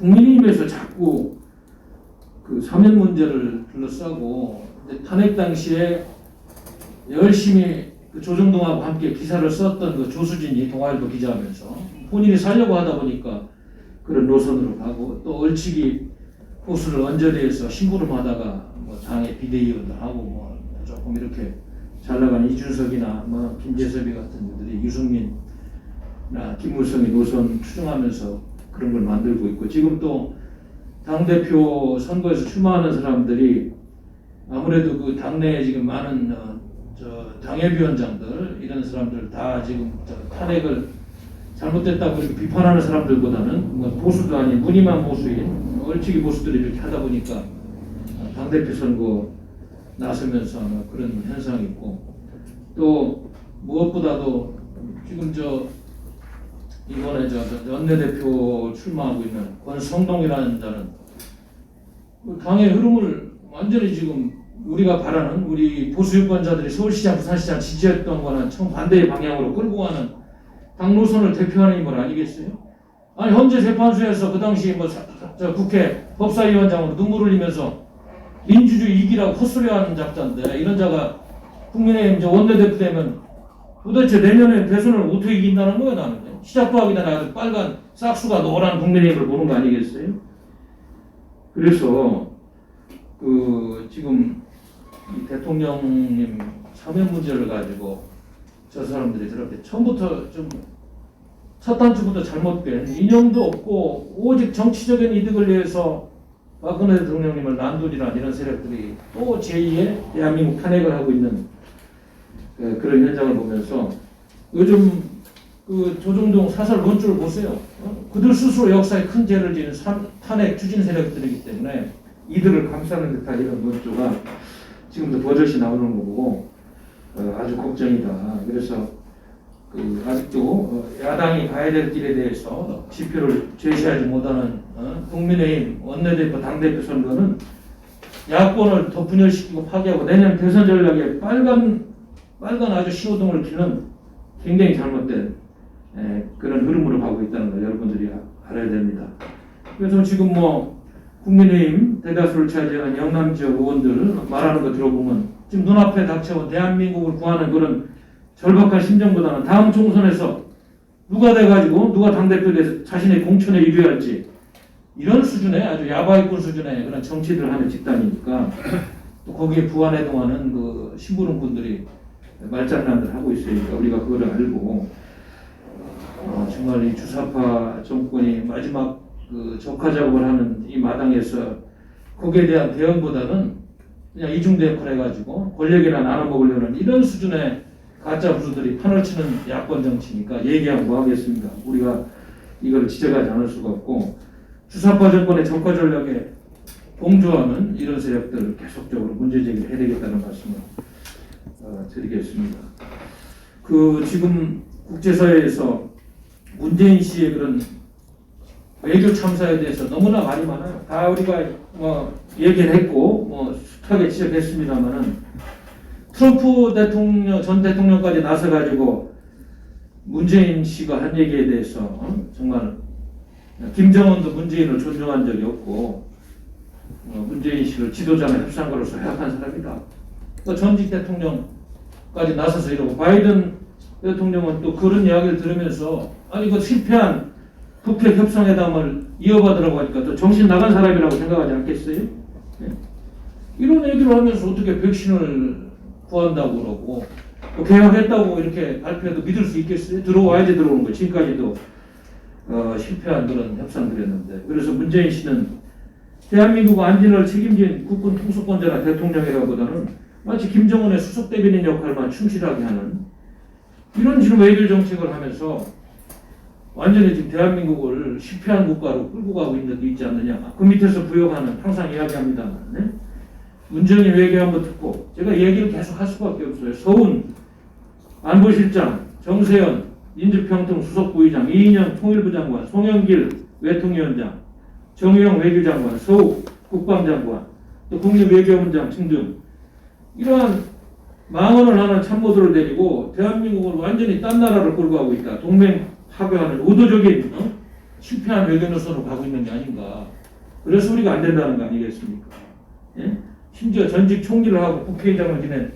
국민의힘에서 자꾸 그 사면 문제를 둘러싸고 탄핵 당시에 열심히 그 조정동하고 함께 기사를 썼던 그 조수진이 동아일보 기자하면서 본인이 살려고 하다 보니까 그런 노선으로 가고 또 얼치기 보수를 언저리에서 심부름하다가 뭐 당의 비대위원도 하고 뭐 조금 이렇게 잘 나가는 이준석이나 뭐 김재섭이 같은 분들이 유승민이나 김무성이 노선 추종하면서 그런 걸 만들고 있고 지금 또 당대표 선거에서 출마하는 사람들이 아무래도 그 당내에 지금 많은 당협위원장들 이런 사람들 다 지금 탄핵을 잘못됐다고 이렇게 비판하는 사람들보다는 뭐 보수도 아닌 무늬만 보수인 얼치기 보수들이 이렇게 하다 보니까 당대표 선거 나서면서 그런 현상이 있고 또 무엇보다도 지금 이번에 원내대표 출마하고 있는 권성동이라는 자는 당의 흐름을 완전히 지금 우리가 바라는 우리 보수 유권자들이 서울시장, 부산시장 지지했던 거는 정반대의 방향으로 끌고 가는 당 노선을 대표하는 인물 아니겠어요? 아니 헌재 재판소에서 그 당시 국회 법사위원장으로 눈물 흘리면서 민주주의 이기라고 헛소리하는 작자인데 이런 자가 국민의힘 원내대표 되면 도대체 내년에 대선을 어떻게 이긴다는 거야 나는. 시작도 하기 전에 아주 빨간 싹수가 노란 국민의힘을 보는 거 아니겠어요? 그래서 지금 이 대통령님 사면 문제를 가지고 저 사람들이 저렇게 처음부터 좀 첫 단추부터 잘못된 이념도 없고 오직 정치적인 이득을 위해서 박근혜 대통령님을 난돌이란 이런 세력들이 또 제2의 대한민국 탄핵을 하고 있는 그런 현장을 보면서 요즘 그 조정동 사설 논조를 보세요. 그들 스스로 역사에 큰 죄를 지은 탄핵 추진 세력들이기 때문에 이들을 감싸는 듯한 이런 논조가 지금도 버젓이 나오는 거고 아주 걱정이다. 그래서 아직도 야당이 가야 될 길에 대해서 지표를 제시하지 못하는 국민의힘 원내대표 당대표 선거는 야권을 더 분열시키고 파괴하고 내년 대선 전략에 빨간 아주 신호등을 켜는 굉장히 잘못된 그런 흐름으로 가고 있다는 걸 여러분들이 알아야 됩니다. 그래서 지금 국민의힘 대다수를 차지하는 영남 지역 의원들 말하는 거 들어보면 지금 눈앞에 닥쳐온 대한민국을 구하는 그런 절박한 심정보다는 다음 총선에서 누가 돼가지고 누가 당대표 돼서 자신의 공천에 유리할지 이런 수준의 아주 야바이꾼 수준의 그런 정치들을 하는 집단이니까 또 거기에 부안해동하는 그 심부름꾼들이 말장난들 하고 있으니까 우리가 그거를 알고 정말 이 주사파 정권이 마지막 그 적화 작업을 하는 이 마당에서 거기에 대한 대응보다는 그냥 이중대역을 해가지고 권력이나 나눠 먹으려는 이런 수준의 가짜 부수들이 판을 치는 야권 정치니까 얘기하고 뭐 하겠습니까? 우리가 이걸 지적하지 않을 수가 없고 주사파 정권의 적화 전략에 동조하는 이런 세력들을 계속적으로 문제 제기를 해야 되겠다는 말씀을 드리겠습니다. 지금 국제사회에서 문재인 씨의 그런 외교 참사에 대해서 너무나 말이 많아요. 다 우리가 얘기를 했고 숱하게 지적했습니다만은 트럼프 전 대통령까지 나서가지고 문재인 씨가 한 얘기에 대해서 정말 김정은도 문재인을 존중한 적이 없고 문재인 씨를 지도자나 협상가로서 해악한 사람이다. 또 전직 대통령까지 나서서 이러고 바이든 대통령은 또 그런 이야기를 들으면서 아니 그 실패한 북핵 협상회담을 이어받으라고 하니까 또 정신 나간 사람이라고 생각하지 않겠어요? 이런 얘기를 하면서 어떻게 백신을 구한다고 그러고 또 계약했다고 이렇게 발표해도 믿을 수 있겠어요? 들어와야지 들어오는 거. 지금까지도 실패한 그런 협상들이었는데 그래서 문재인 씨는 대한민국 안진을 책임진 국군 통수권자나 대통령이라보다는 마치 김정은의 수석 대변인 역할만 충실하게 하는 이런 지금 외교 정책을 하면서 완전히 지금 대한민국을 실패한 국가로 끌고 가고 있는 게 있지 않느냐. 그 밑에서 부역하는 항상 이야기합니다만 문재인 외교 한번 듣고 제가 얘기를 계속 할 수밖에 없어요. 서훈 안보실장, 정세현 민주평통 수석부의장, 이인영 통일부 장관, 송영길 외통위원장, 정의용 외교장관, 서욱 국방장관, 또 국립외교원장 등등 이러한 망언을 하는 참모들을 데리고 대한민국을 완전히 딴 나라로 끌고 가고 있다. 동맹 파괴하는 의도적인 실패한 외교 노선으로 가고 있는 게 아닌가. 그래서 우리가 안 된다는 거 아니겠습니까? 예? 심지어 전직 총리를 하고 국회의장을 지낸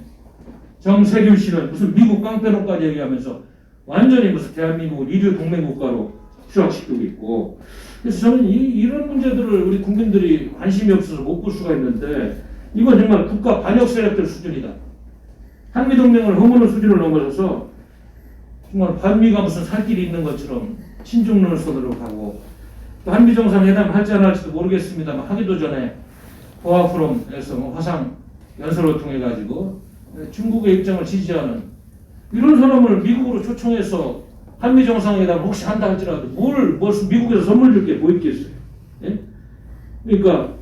정세균 씨는 무슨 미국 깡패론까지 얘기하면서 완전히 무슨 대한민국을 이류 동맹국가로 추락시키고 있고. 그래서 저는 이런 문제들을 우리 국민들이 관심이 없어서 못 볼 수가 있는데 이건 정말 국가 반역 세력들 수준이다. 한미동맹을 허무는 수준을 넘어서서 정말 반미가 무슨 살 길이 있는 것처럼 친중 노선으로 가고, 또 한미 정상회담 할지 안 할지도 모르겠습니다만 하기도 전에 보아프롬에서 화상 연설을 통해 가지고 중국의 입장을 지지하는 이런 사람을 미국으로 초청해서 한미 정상회담 혹시 한다 할지라도 뭘 미국에서 선물 줄 게 뭐 있겠어요? 예? 그러니까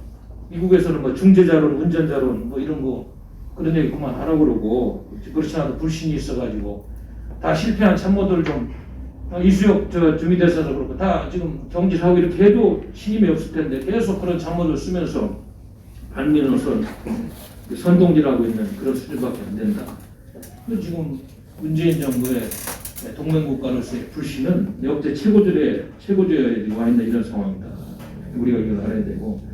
미국에서는 뭐 중재자론, 운전자론 뭐 이런 거 그런 얘기 그만하라고 그러고, 그렇지 않아도 불신이 있어가지고 다 실패한 참모들 좀 이수혁 주미대사도 그렇고 다 지금 경질하고 이렇게 해도 신임이 없을 텐데 계속 그런 참모들 쓰면서 반미노선 선동질하고 있는 그런 수준밖에 안 된다. 지금 문재인 정부의 동맹국가로서의 불신은 역대 최고조에 와 있는 이런 상황이다. 우리가 이걸 알아야 되고,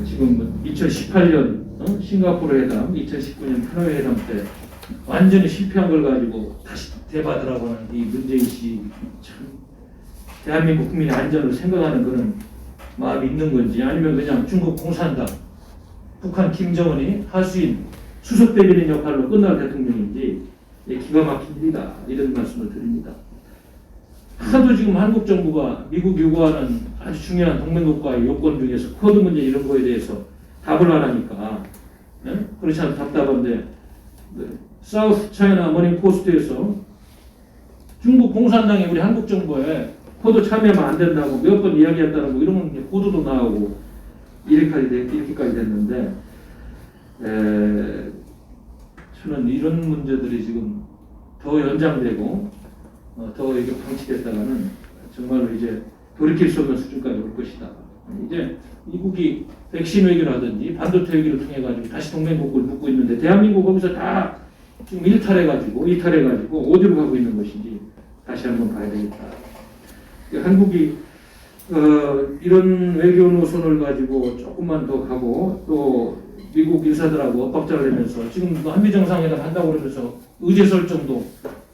지금 2018년 싱가포르 회담, 2019년 하노이 회담 때 완전히 실패한 걸 가지고 다시 대받으라고 하는 이 문재인 씨, 참 대한민국 국민의 안전을 생각하는 그런 마음이 있는 건지, 아니면 그냥 중국 공산당, 북한 김정은이 하수인 수석 대변인 역할로 끝날 대통령인지 기가 막힌 일이다, 이런 말씀을 드립니다. 하도 지금 한국 정부가 미국 요구하는 아주 중요한 동맹국가의 요건 중에서 코드 문제 이런 거에 대해서 답을 안 하니까, 네? 그렇지 않아도 답답한데, 사우스 차이나 머닝 포스트에서 중국 공산당이 우리 한국 정부에 코드 참여하면 안 된다고 몇 번 이야기했다는 거, 이런 건 보도도 나오고 이렇게까지 됐는데, 저는 이런 문제들이 지금 더 연장되고 더 이게 방치됐다가는 정말로 이제 돌이킬 수 없는 수준까지 올 것이다. 이제 미국이 백신 외교라든지 반도체 외교를 통해 가지고 다시 동맹국을 묶고 있는데, 대한민국 거기서 다 지금 이탈해가지고 어디로 가고 있는 것인지 다시 한번 봐야 되겠다. 한국이 이런 외교 노선을 가지고 조금만 더 가고, 또 미국 인사들하고 엇박자를 내면서 지금 한미 정상회담 한다고 그러면서 의제 설정도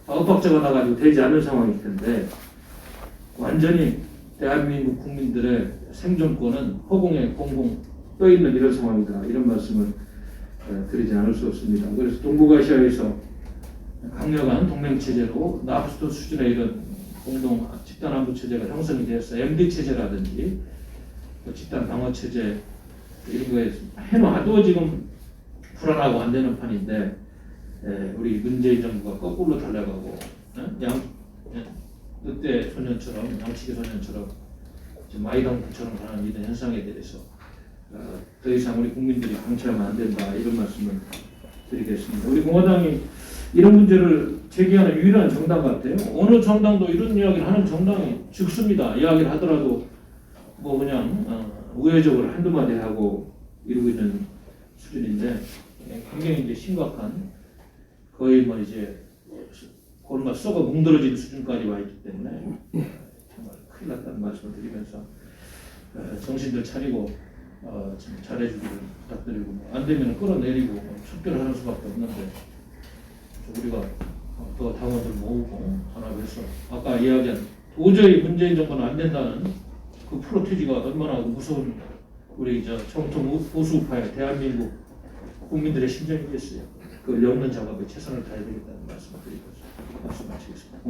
엇박자가 나가지고 되지 않은 상황일 텐데, 완전히 대한민국 국민들의 생존권은 허공에 공공 떠 있는 이런 상황이다, 이런 말씀을 드리지 않을 수 없습니다. 그래서 동북아시아에서 강력한 동맹 체제로 나프스토 수준의 이런 공동 집단 안보 체제가 형성이 되어서 MD 체제라든지 집단 방어 체제 이런 거에 해놔도 지금 불안하고 안 되는 판인데, 우리 문재인 정부가 거꾸로 달려가고, 늑대 소년처럼, 양치기 소년처럼 지금 마이당처럼 가는 이런 현상에 대해서 더 이상 우리 국민들이 방치하면 안 된다, 이런 말씀을 드리겠습니다. 우리 공화당이 이런 문제를 제기하는 유일한 정당 같아요. 어느 정당도 이런 이야기를 하는 정당이 적습니다. 이야기를 하더라도 뭐 그냥 우회적으로 한두 마디 하고 이러고 있는 수준인데, 굉장히 이제 심각한, 거의 뭐 이제 골마 썩어 뭉들어진 수준까지 와 있기 때문에 정말 큰일 났다는 말씀을 드리면서 정신들 차리고 좀 잘해주기를 부탁드리고, 안 되면 끌어내리고 척결을 하는 수밖에 없는데, 우리가 더 당원들 모으고 단합해서 아까 이야기한 도저히 문재인 정부는 안 된다는 그 프로테지가 얼마나 무서운 우리 정통 보수파의 대한민국 국민들의 심정이겠어요. 그걸 엮는 작업에 최선을 다해야 되겠다는 말씀을 드리면서 말씀 마치겠습니다.